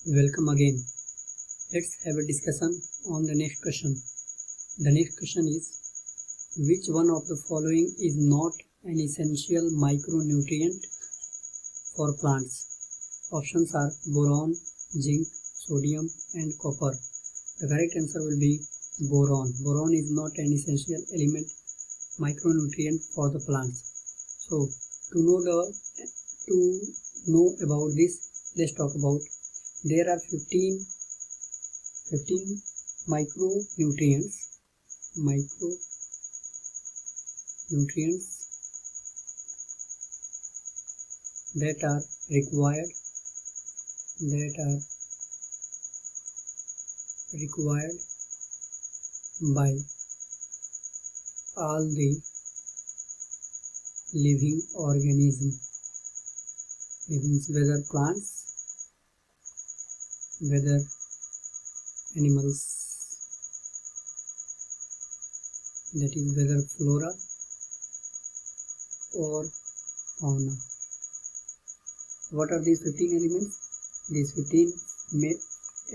Welcome again. Let's have a discussion on the next question. The next question is, which one of the following is not an essential micronutrient for plants? Options are boron, zinc, sodium and copper. The correct answer will be boron. Boron is not an essential element micronutrient for the plants. So to know about this, let's talk about. There are 15 micronutrients that are required by all the living organisms, whether plants, whether animals, that is whether flora or fauna. What are these 15 elements? These 15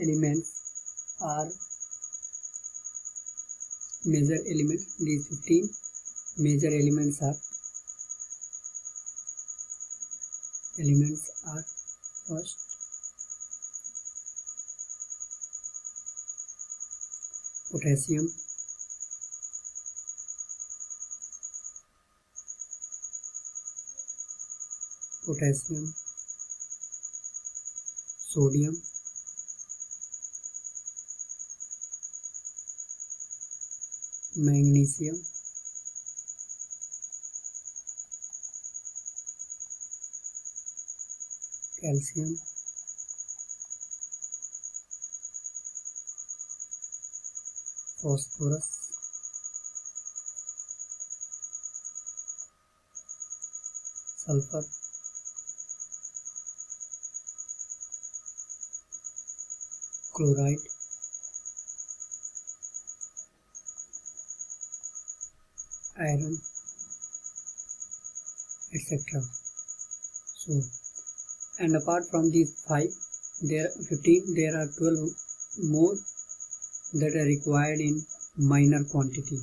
elements are major elements. These 15 major elements are first potassium, sodium, magnesium, calcium, phosphorus, sulfur, chloride, iron, etc. So, and apart from these 5, there are 12 more that are required in minor quantity.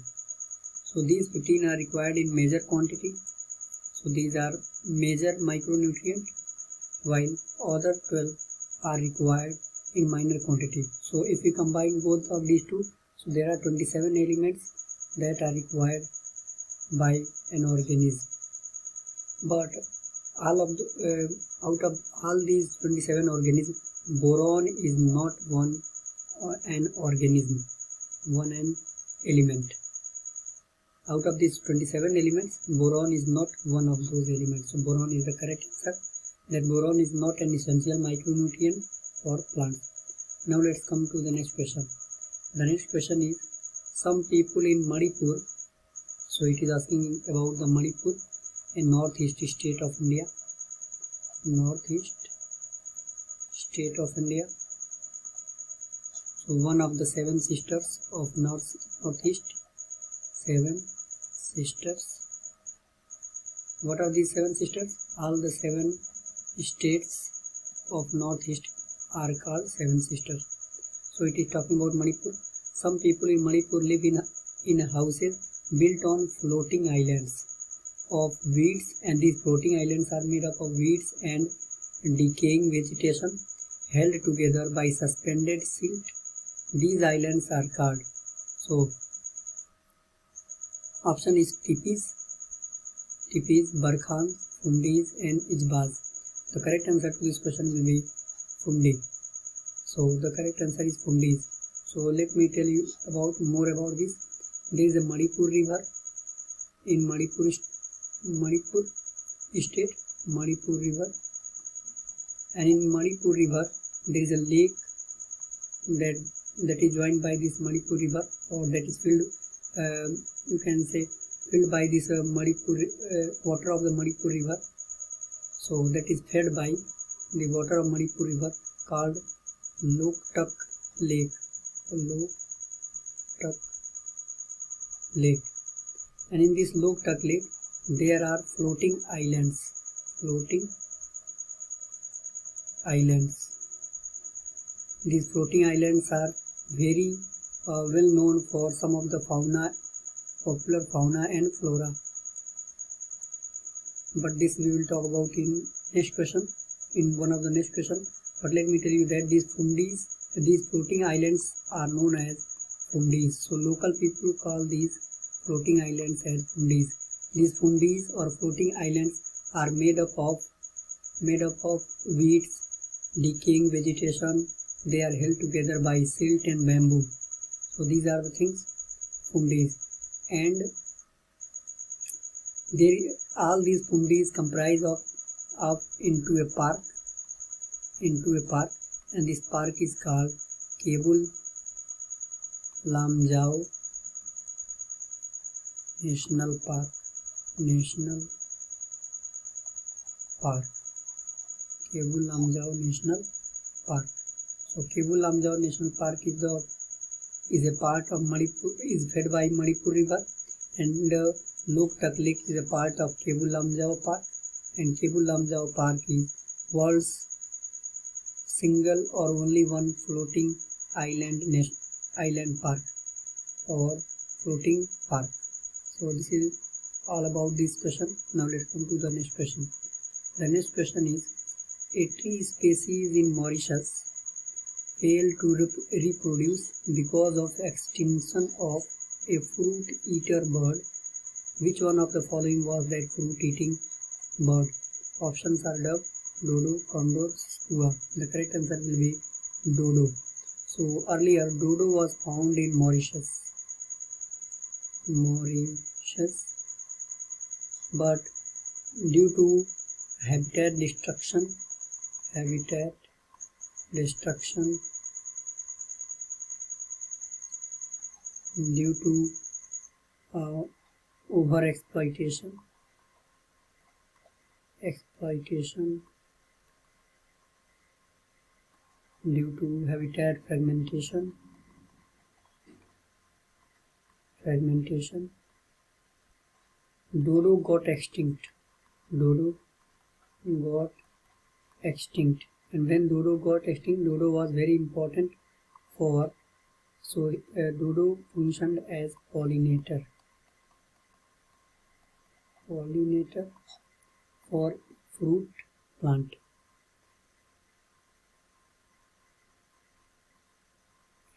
So these 15 are required in major quantity. So these are major micronutrient, while other 12 are required in minor quantity. So if we combine both of these two, so there are 27 elements that are required by an organism. But out of all these 27 organisms, boron is not an element. Out of these 27 elements, boron is not one of those elements. So boron is the correct answer. That boron is not an essential micronutrient for plants. Now let's come to the next question. The next question is, some people in Manipur, so it is asking about the Manipur, a northeast state of India. So one of the 7 sisters of northeast. 7 sisters. What are these 7 sisters? All the 7 states of northeast are called 7 sisters. So it is talking about Manipur. Some people in Manipur live in houses built on floating islands of weeds, and these floating islands are made up of weeds and decaying vegetation held together by suspended silt. These islands are called. So option is tipis, barkhans, fundis and ijbaz. The correct answer to this question will be fundi. So the correct answer is fundis. So let me tell you more about this. There is a Manipur river in Manipur state, and in Manipur river there is a lake that is joined by this Manipur river, or that is filled, you can say filled by this water of the Manipur river. So that is fed by the water of Manipur river, called Loktak Lake. And in this Loktak Lake there are floating islands. These floating islands are very well known for some of the popular fauna and flora. But this we will talk about in next question, in one of the next question. But let me tell you that these floating islands are known as fundis. So local people call these floating islands as fundis. These fundis or floating islands are made up of weeds, decaying vegetation. They are held together by silt and bamboo. So these are the things, fundis. And all these fundis comprise of into a park, and this park is called Kebul Lamjao National Park. Kebul Lamjao National Park. So Kebul Lamjao National Park is a part of Manipur, is fed by Manipur River, and Loktak Lake is a part of Kebul Lamjao Park, and Kebul Lamjao Park is world's single or only one floating island park or floating park. So this is all about this question. Now let's come to the next question. The next question is, a tree species in Mauritius failed to reproduce because of extinction of a fruit-eater bird. Which one of the following was that fruit-eating bird? Options are dove, dodo, condor, skua. The correct answer will be dodo. So earlier dodo was found in Mauritius, but due to habitat destruction, due to over exploitation, due to habitat fragmentation, dodo got extinct. And when dodo got extinct, dodo was very important for, so dodo functioned as pollinator for fruit plant.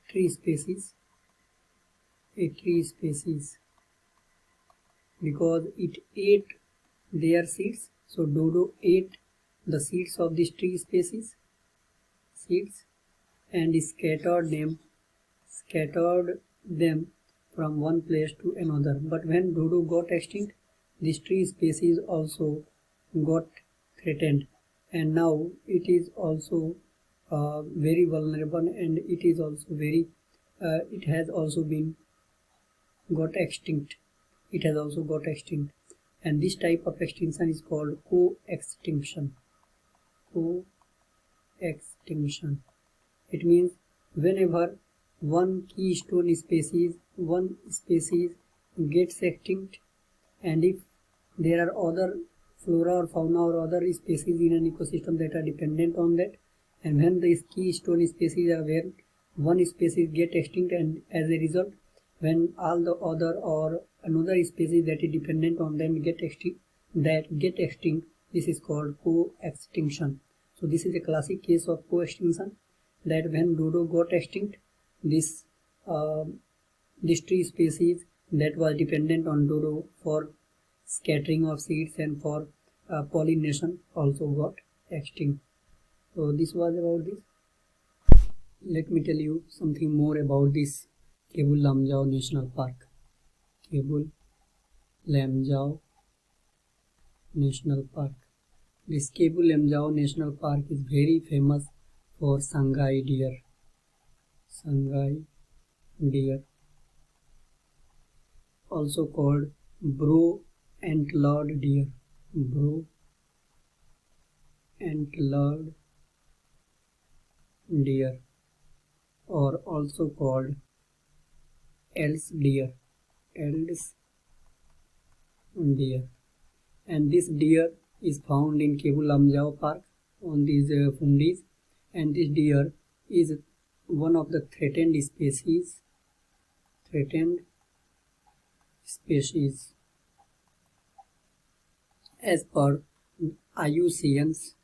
A tree species because it ate their seeds. So dodo ate the seeds of this tree species, and scattered them from one place to another. But when dodo got extinct, this tree species also got threatened, and now it is also very vulnerable, and it is also very it has also got extinct. And this type of extinction is called co-extinction. It means whenever one keystone species gets extinct, and if there are other flora or fauna or other species in an ecosystem that are dependent on that, and when these keystone species are where one species get extinct, and as a result when all the other or another species that is dependent on them get extinct, this is called co-extinction. So this is a classic case of co-extinction, that when dodo got extinct, this tree species that was dependent on dodo for scattering of seeds and for pollination also got extinct. So this was about this. Let me tell you something more about this Kebul Lamjao National Park. Kebul Lamjao National Park. This Kebul Lamjao National Park is very famous for Sangai deer. Also called brow-antlered deer. Or also called El's deer. And this deer is found in Kebul Lamjao Park on these fundis, and this deer is one of the threatened species as per IUCN's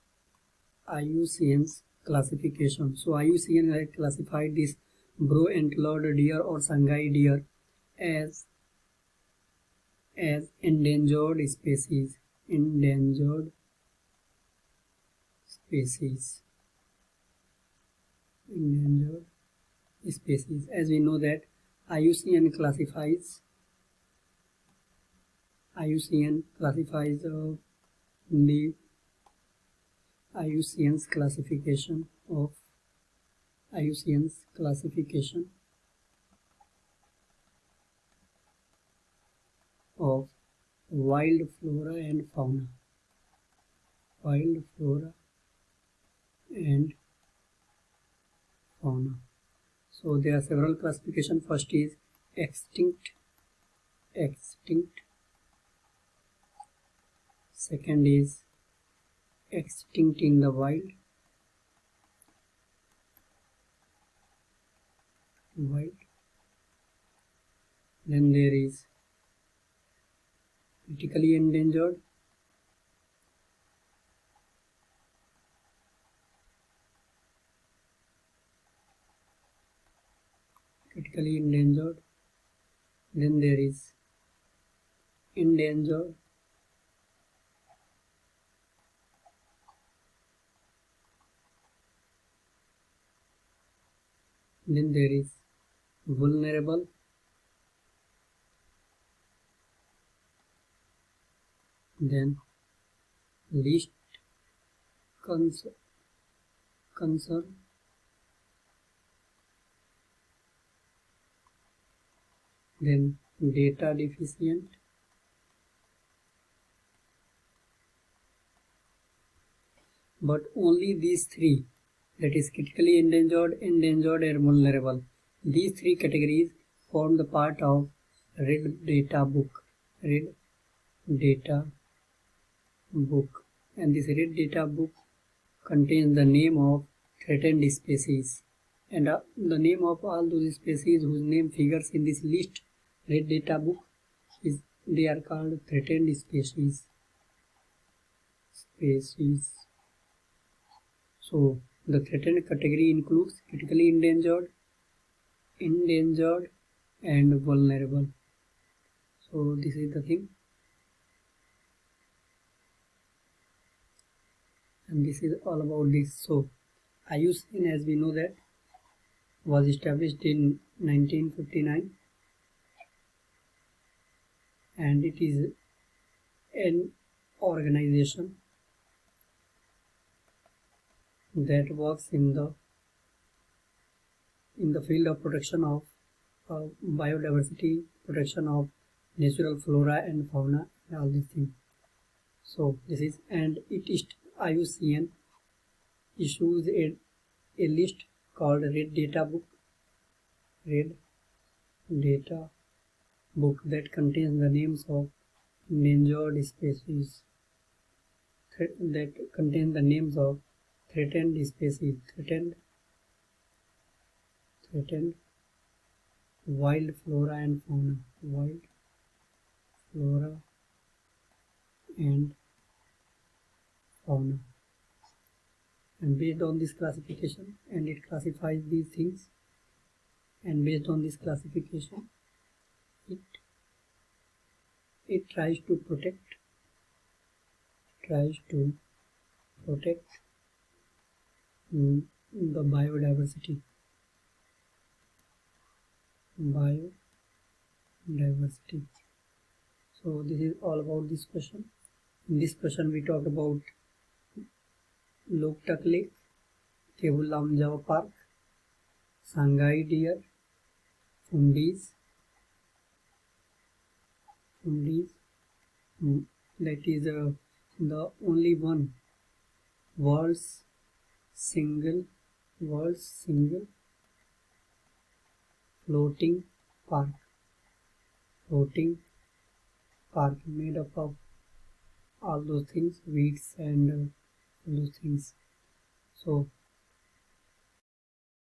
classification. So IUCN has classified this brow-antlered deer or Shanghai deer as endangered species. As we know that IUCN classifies the IUCN's classification of wild flora and fauna. So there are several classifications. First is extinct. Second is extinct in the wild. Then there is critically endangered. Then there is endangered. Then there is vulnerable. Then least concern. Then data deficient. But only these three, that is critically endangered, and vulnerable, these three categories form the part of Red Data Book. And this Red Data Book contains the name of threatened species, and the name of all those species whose name figures in this list Red Data Book they are called threatened species. So the threatened category includes critically endangered, and vulnerable. So this is the thing, and this is all about this. So IUCN, as we know, that was established in 1959, and it is an organization that works in the field of protection of biodiversity, protection of natural flora and fauna, and all these things. So this is, and it is IUCN issues a list called Red Data Book that contains the names of endangered species, that contains the names of threatened species, threatened wild flora and fauna, and based on this classification, and it classifies these things, and based on this classification it tries to protect the biodiversity. So this is all about this question. In this question we talked about Loktak Lake, Kebul Lam Park, Shanghai deer, Fundies, that is the only one world's single floating park made up of all those things, weeds and those things. So